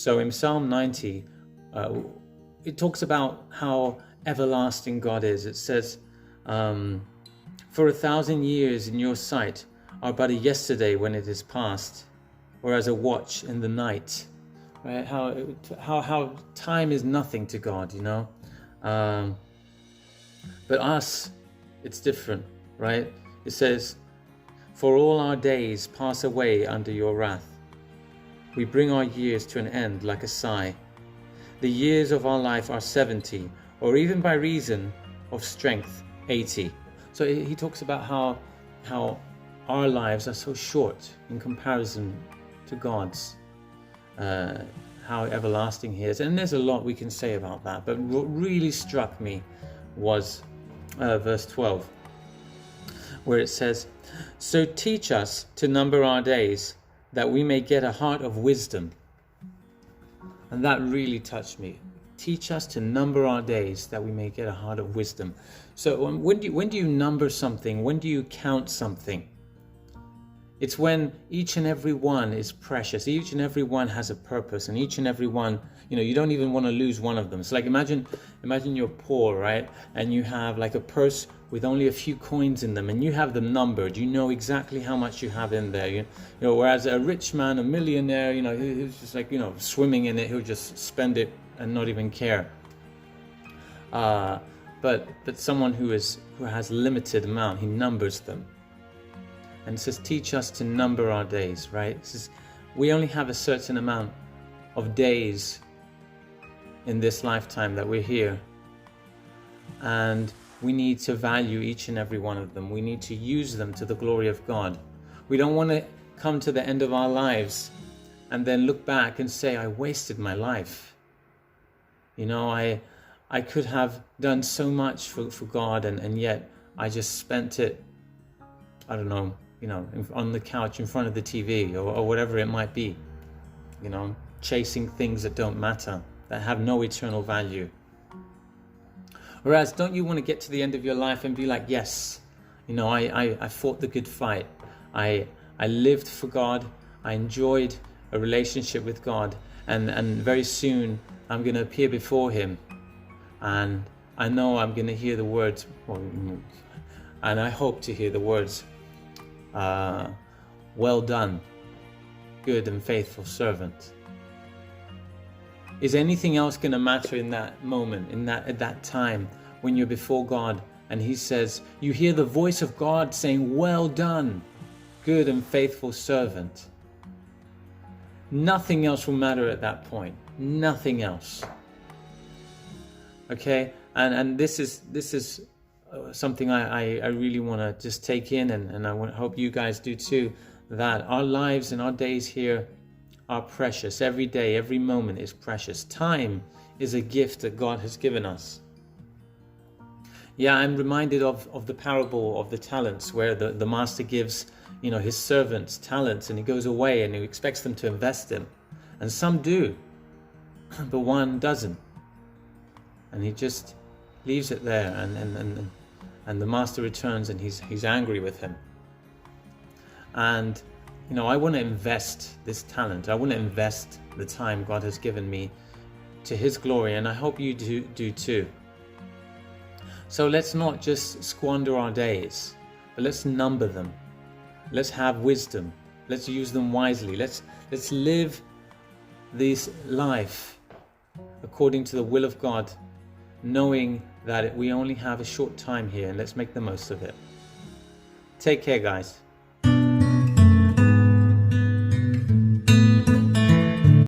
So in Psalm 90, it talks about how everlasting God is. It says, for 1,000 years in your sight are but a yesterday when it is past, or as a watch in the night. Right? How time is nothing to God, you know. But us, it's different, right? It says, for all our days pass away under your wrath. We bring our years to an end like a sigh. The years of our life are 70, or even by reason of strength, 80. So he talks about how our lives are so short in comparison to God's, how everlasting He is. And there's a lot we can say about that, but what really struck me was verse 12, where it says, so teach us to number our days, that we may get a heart of wisdom. And that really touched me. Teach us to number our days, that we may get a heart of wisdom. So when do you number something? When do you count something? It's when each and every one is precious. Each and every one has a purpose, and each and every one, you don't even want to lose one of them. It's like imagine you're poor, right? And you have like a purse with only a few coins in them, and you have them numbered. You know exactly how much you have in there. Whereas a rich man, a millionaire, he's just like swimming in it. He'll just spend it and not even care. But someone who has limited amount, he numbers them. And it says, teach us to number our days, right? It says, we only have a certain amount of days in this lifetime that we're here. And we need to value each and every one of them. We need to use them to the glory of God. We don't want to come to the end of our lives and then look back and say, I wasted my life. I could have done so much for God, and yet I just spent it, I don't know, on the couch in front of the TV or whatever it might be, chasing things that don't matter, that have no eternal value. Whereas, don't you want to get to the end of your life and be like, yes, I fought the good fight. I lived for God. I enjoyed a relationship with God. And very soon I'm going to appear before Him. And I know I'm going to hear the words, and I hope to hear the words, well done, good and faithful servant. Is anything else going to matter in that moment, at that time when you're before God and He says, you hear the voice of God saying, well done, good and faithful servant? Nothing else will matter at that point. Nothing else. Okay? And this is something I really want to just take in, and I hope you guys do too, that our lives and our days here are precious. Every day, every moment is precious. Time is a gift that God has given us. Yeah, I'm reminded of the parable of the talents, where the master gives his servants talents, and he goes away and he expects them to invest them. And some do, but one doesn't. And he just leaves it there, and the master returns, and he's angry with him. And I want to invest this talent. I want to invest the time God has given me to His glory, and I hope you do too. So let's not just squander our days, but let's number them. Let's have wisdom. Let's use them wisely. Let's live this life according to the will of God, knowing that we only have a short time here, and let's make the most of it. Take care, guys.